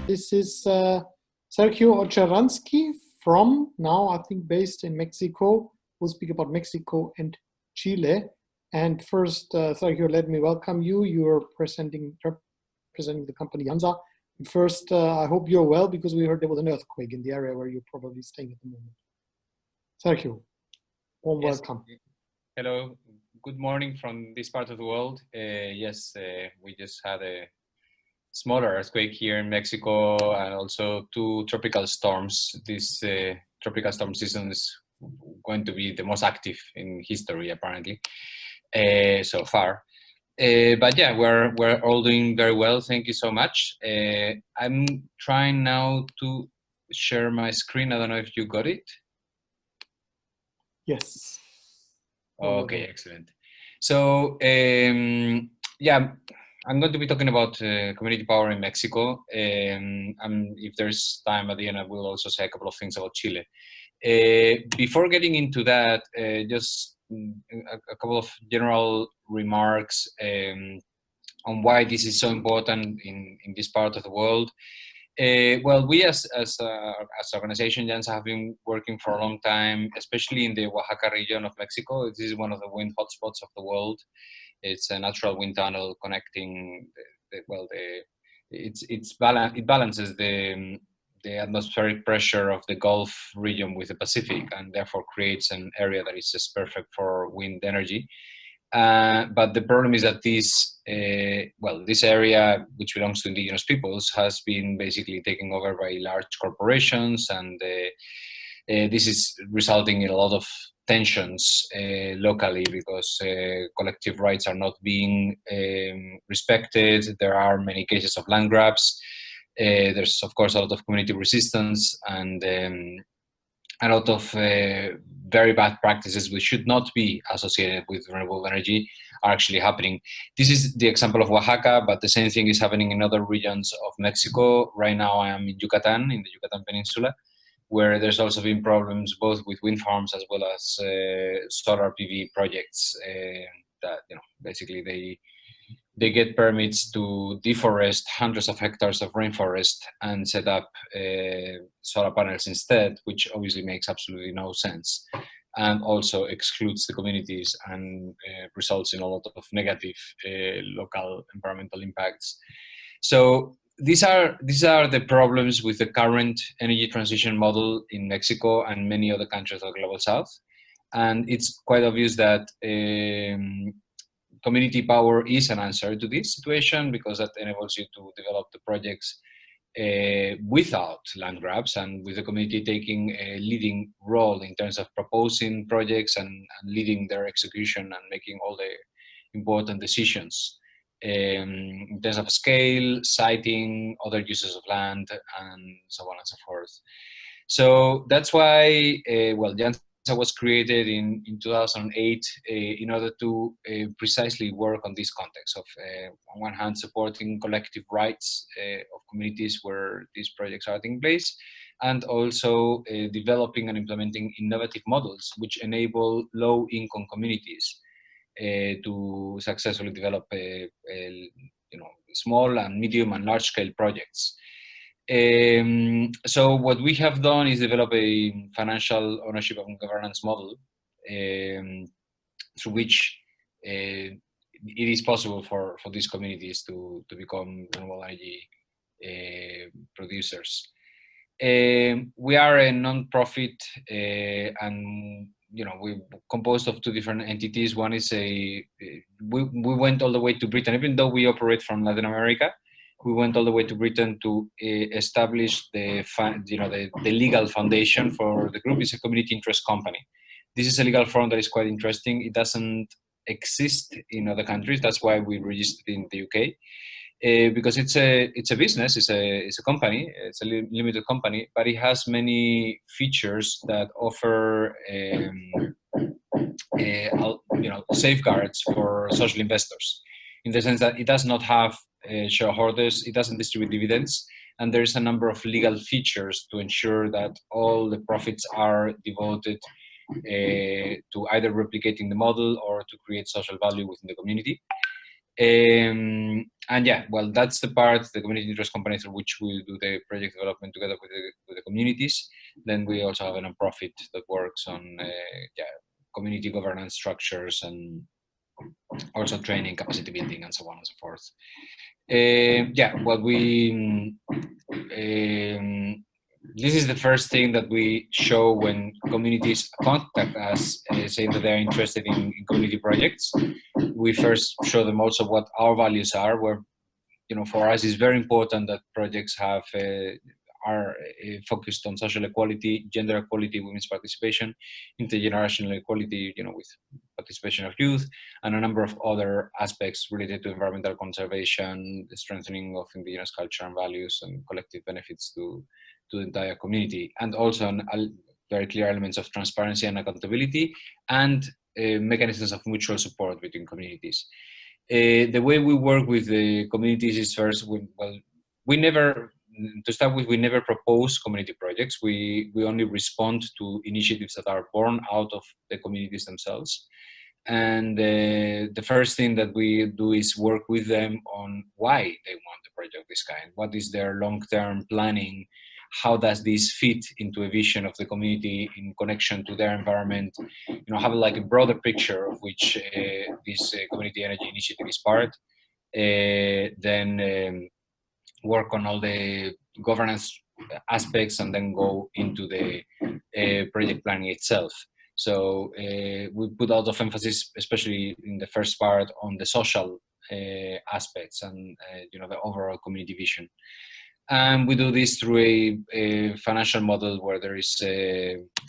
This is Sergio Oceransky from now, I think, based in Mexico. We'll speak about Mexico and Chile. And first, Sergio, let me welcome you. You're representing the company Yansa. First, I hope you're well because we heard there was an earthquake in the area where you're probably staying at the moment. Sergio, warm welcome. Hello, good morning from this part of the world. Yes, we just had a smaller earthquake here in Mexico and also two tropical storms. This tropical storm season is going to be the most active in history, apparently, so far. But yeah, we're all doing very well. Thank you so much. I'm trying now to share my screen. I don't know if you got it. Yes. Okay, excellent. So yeah, I'm going to be talking about community power in Mexico. And if there's time at the end, I will also say a couple of things about Chile. Before getting into that, just a couple of general remarks on why this is so important in this part of the world. Well, we as organization Yansa have been working for a long time, especially in the Oaxaca region of Mexico. This is one of the wind hotspots of the world. It's a natural wind tunnel connecting. It balances the atmospheric pressure of the Gulf region with the Pacific, and therefore creates an area that is just perfect for wind energy. But the problem is that this area, which belongs to indigenous peoples, has been basically taken over by large corporations, and this is resulting in a lot of tensions locally because collective rights are not being respected. There are many cases of land grabs. There's, of course, a lot of community resistance and a lot of very bad practices which should not be associated with renewable energy are actually happening. This is the example of Oaxaca, but the same thing is happening in other regions of Mexico. Right now I am in Yucatan, in the Yucatan Peninsula, where there's also been problems both with wind farms as well as solar PV projects that, basically they get permits to deforest hundreds of hectares of rainforest and set up solar panels instead, which obviously makes absolutely no sense, and also excludes the communities and results in a lot of negative local environmental impacts. So these are the problems with the current energy transition model in Mexico and many other countries of the Global South. And it's quite obvious that community power is an answer to this situation, because that enables you to develop the projects without land grabs, and with the community taking a leading role in terms of proposing projects and leading their execution and making all the important decisions in terms of scale, siting, other uses of land, and so on and so forth. So that's why, Yansa was created in 2008 in order to precisely work on this context of, on one hand, supporting collective rights of communities where these projects are taking place, and also developing and implementing innovative models which enable low-income communities to successfully develop small and medium and large-scale projects. So what we have done is develop a financial ownership and governance model through which it is possible for these communities to become renewable energy producers. We are a non-profit and we're composed of two different entities. One is we went all the way to Britain, even though we operate from Latin America. We went all the way to Britain to establish the legal foundation for the group. It's a community interest company. This is a legal form that is quite interesting. It doesn't exist in other countries. That's why we registered in the UK. Because it's a business, it's a company, it's a limited company, but it has many features that offer safeguards for social investors, in the sense that it does not have shareholders, it doesn't distribute dividends, and there's a number of legal features to ensure that all the profits are devoted to either replicating the model or to create social value within the community. And yeah, well, that's the part, the community interest company through which we do the project development together with the communities. Then we also have a nonprofit that works on community governance structures and also training, capacity building, and so on and so forth. What we this is the first thing that we show when communities contact us, saying that they're interested in community projects. We first show them also what our values are. Where, for us, it's very important that projects are focused on social equality, gender equality, women's participation, intergenerational equality, with participation of youth, and a number of other aspects related to environmental conservation, the strengthening of indigenous culture and values, and collective benefits to the entire community, and also very clear elements of transparency and accountability, and mechanisms of mutual support between communities. The way we work with the communities is first, we never, to start with, we never propose community projects. We only respond to initiatives that are born out of the communities themselves. And the first thing that we do is work with them on why they want a project of this kind. What is their long-term planning? How does this fit into a vision of the community in connection to their environment? Have like a broader picture of which this community energy initiative is part. Then work on all the governance aspects, and then go into the project planning itself. So we put a lot of emphasis, especially in the first part, on the social aspects and the overall community vision. And we do this through a financial model where there is,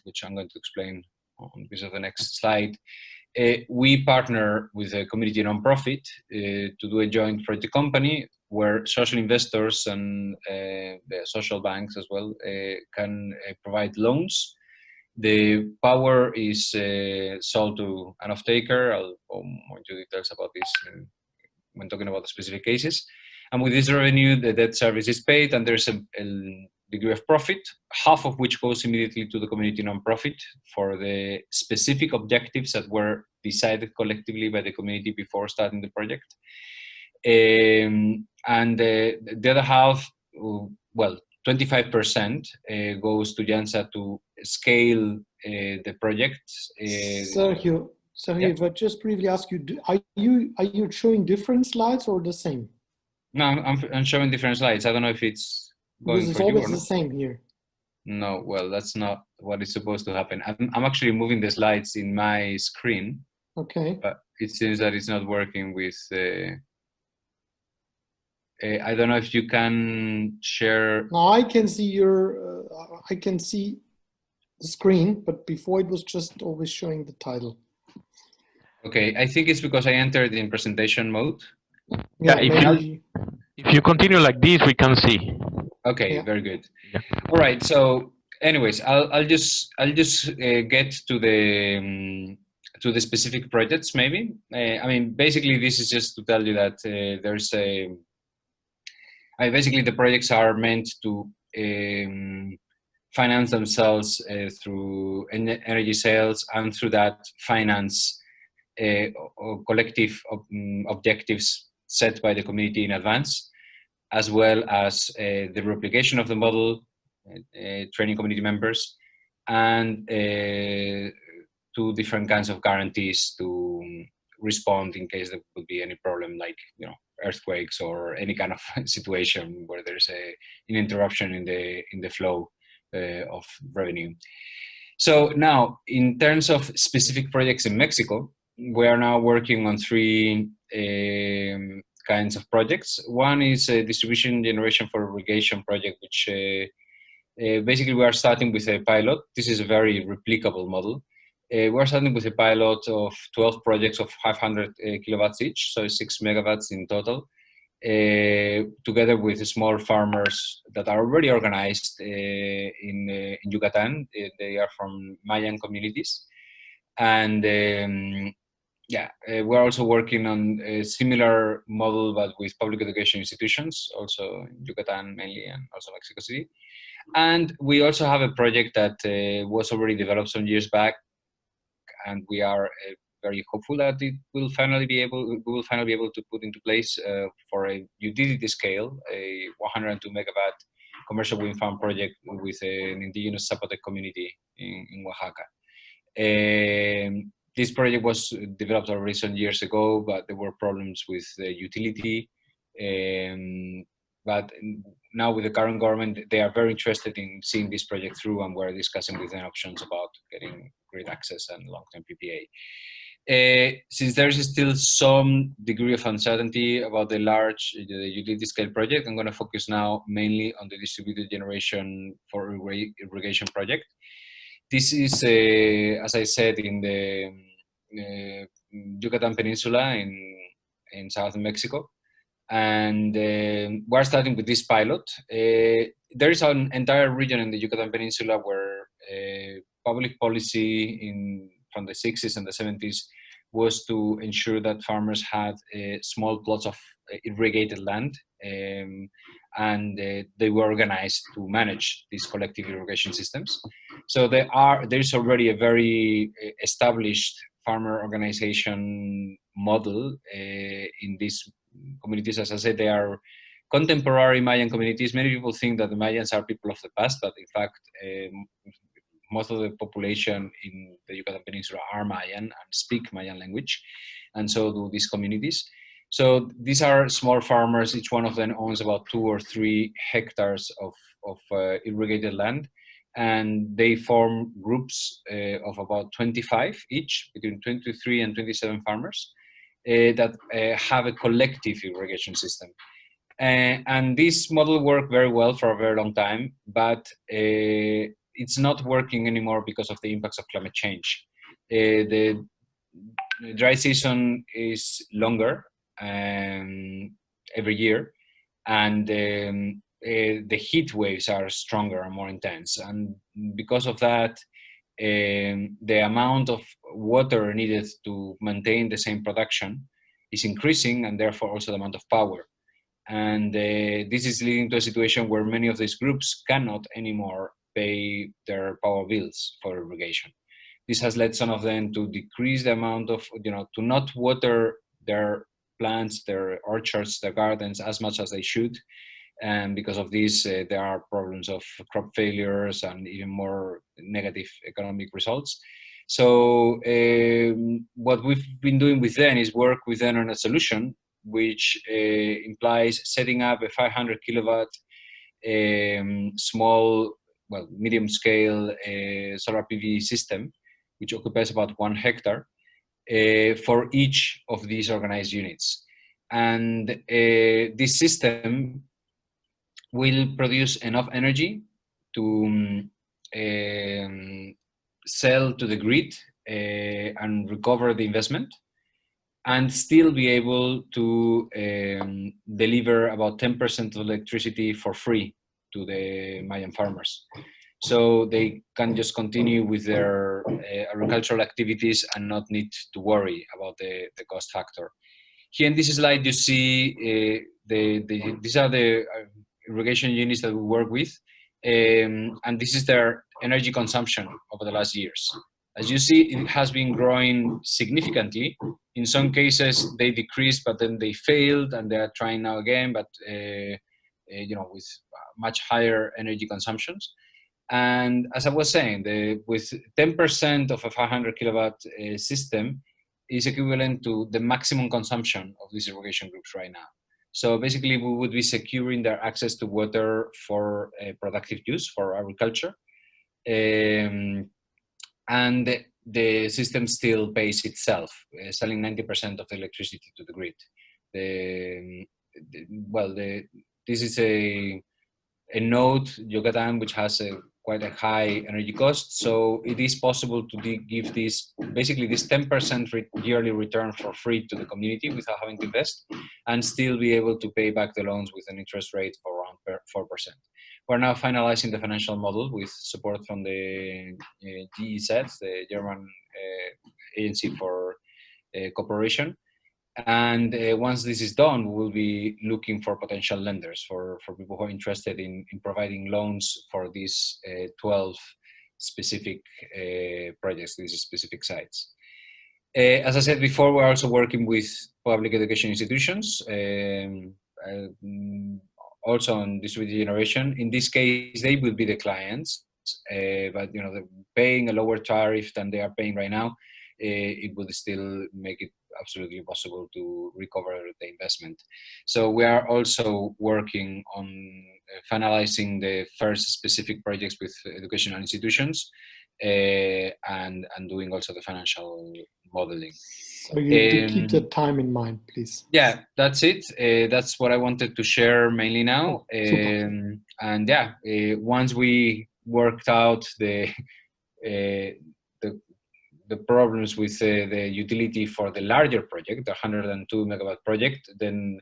which I'm going to explain on this of the next slide. We partner with a community nonprofit to do a joint project company where social investors and the social banks as well can provide loans. The power is sold to an off-taker. I'll go more into details about this when talking about the specific cases. And with this revenue, the debt service is paid, and there's a degree of profit, half of which goes immediately to the community nonprofit for the specific objectives that were decided collectively by the community before starting the project. And the other half, 25% goes to Yansa to scale the project. Sergio, Yeah. if I just briefly ask you, are you showing different slides or the same? No, I'm showing different slides. I don't know if it's going Because it's for you or always not. the same here. No, well, that's not what is supposed to happen. I'm actually moving the slides in my screen, Okay. but it seems that it's not working with. I don't know if you can share. Now I can see I can see the screen, but before it was just always showing the title. Okay, I think it's because I entered in presentation mode. Yeah, if you continue like this, we can see. Okay, Yeah. very good. Yeah. All right. So, anyways, I'll just get to the specific projects. Maybe basically, this is just to tell you that there's basically the projects are meant to finance themselves through energy sales, and through that finance collective objectives set by the community in advance, as well as the replication of the model, training community members, and two different kinds of guarantees to respond in case there would be any problem, like earthquakes or any kind of situation where there's an interruption in the flow of revenue. So now, in terms of specific projects in Mexico, we are now working on three kinds of projects. One is a distribution generation for irrigation project, which basically we are starting with a pilot. This is a very replicable model. We're starting with a pilot of 12 projects of 500 kilowatts each, so 6 megawatts in total, together with small farmers that are already organized in Yucatan. They are from Mayan communities. And we're also working on a similar model, but with public education institutions, also in Yucatan mainly, and also Mexico City. And we also have a project that was already developed some years back, and we are very hopeful that it will finally be able, we will finally be able to put into place for a utility scale, a 102 megawatt commercial wind farm project with an indigenous Zapotec community in Oaxaca. This project was developed already some years ago, but there were problems with the utility. But now with the current government, they are very interested in seeing this project through, and we're discussing with them options about getting grid access and long-term PPA. Since there is still some degree of uncertainty about the utility scale project, I'm going to focus now mainly on the distributed generation for irrigation project. This is, as I said, in the Yucatan Peninsula in southern Mexico. And we're starting with this pilot. There is an entire region in the Yucatan Peninsula where public policy from the 60s and the 70s was to ensure that farmers had small plots of irrigated land, and they were organized to manage these collective irrigation systems. So there's already a very established farmer organization model in these communities. As I said, they are contemporary Mayan communities. Many people think that the Mayans are people of the past, but in fact, most of the population in the Yucatan Peninsula are Mayan and speak Mayan language, and so do these communities. So these are small farmers. Each one of them owns about 2 or 3 hectares of irrigated land, and they form groups of about 25 each, between 23 and 27 farmers that have a collective irrigation system. And this model worked very well for a very long time, but it's not working anymore because of the impacts of climate change. The dry season is longer every year, and the heat waves are stronger and more intense. And because of that, the amount of water needed to maintain the same production is increasing, and therefore also the amount of power. And this is leading to a situation where many of these groups cannot anymore pay their power bills for irrigation. This has led some of them to decrease the amount of, to not water their plants, their orchards, their gardens as much as they should. And because of this, there are problems of crop failures and even more negative economic results. So what we've been doing with them is work with them on a solution, which implies setting up a 500 kilowatt medium scale solar PV system, which occupies about 1 hectare for each of these organized units. And this system will produce enough energy to sell to the grid and recover the investment, and still be able to deliver about 10% of electricity for free to the Mayan farmers. So they can just continue with their agricultural activities and not need to worry about the cost factor. Here in this slide, you see these are the irrigation units that we work with, and this is their energy consumption over the last years. As you see, it has been growing significantly. In some cases, they decreased, but then they failed, and they are trying now again, but with much higher energy consumptions. And as I was saying, with 10% of a 500 kilowatt system is equivalent to the maximum consumption of these irrigation groups right now. So basically, we would be securing their access to water for productive use for agriculture. And the system still pays itself, selling 90% of the electricity to the grid. This is a node, Yucatan, which has quite a high energy cost. So it is possible to give this 10% yearly return for free to the community without having to invest, and still be able to pay back the loans with an interest rate of around 4%. We're now finalizing the financial model with support from the GEZ, the German Agency for Cooperation. And once this is done, we will be looking for potential lenders, for people who are interested in providing loans for these 12 specific projects, these specific sites. As I said before, we're also working with public education institutions, also on distributed generation. In this case, they will be the clients, but they're paying a lower tariff than they are paying right now. It would still make it absolutely possible to recover the investment. So we are also working on finalizing the first specific projects with educational institutions, and doing also the financial modeling. So you do keep the time in mind, please. Yeah, that's it. That's what I wanted to share mainly now. And yeah, once we worked out the problems with the utility for the larger project, the 102 megawatt project, then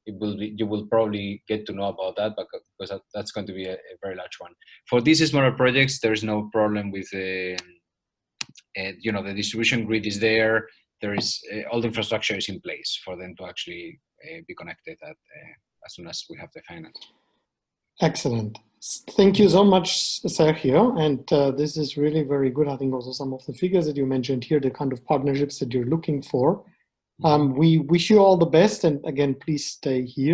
you will probably get to know about that, because that's going to be a very large one. For these smaller projects, there's no problem with the distribution grid is there. There is all the infrastructure is in place for them to actually be connected as soon as we have the finance. Excellent. Thank you so much, Sergio. And this is really very good. I think also some of the figures that you mentioned here, the kind of partnerships that you're looking for. We wish you all the best. And again, please stay here.